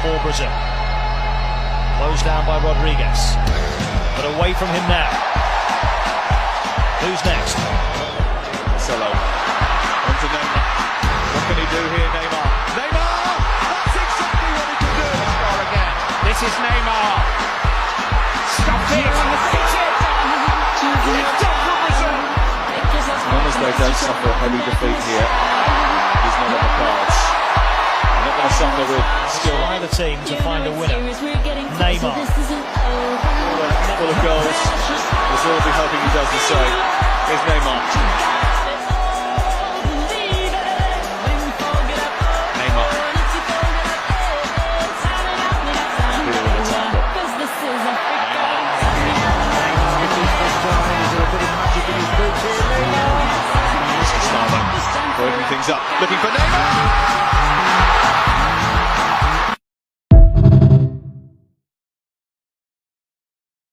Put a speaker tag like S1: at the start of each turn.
S1: for Brazil. Closed down by Rodriguez, but away from him now. Who's next?
S2: Marcelo. On to Neymar. What can he do here, Neymar? Neymar! That's exactly what he can do!
S3: Score again. This is Neymar. Stop it! Hit it! Lift up for Brazil!
S2: As long as they don't suffer a heavy defeat here, he's not on the cards. They're not going to suffer with skill.
S1: Either team to find a winner. Neymar.
S2: Full of goals. Brazil will be hoping he does the same. Here's Neymar. Neymar. Here with the tackle. Gustavo breaking things up, looking for Neymar.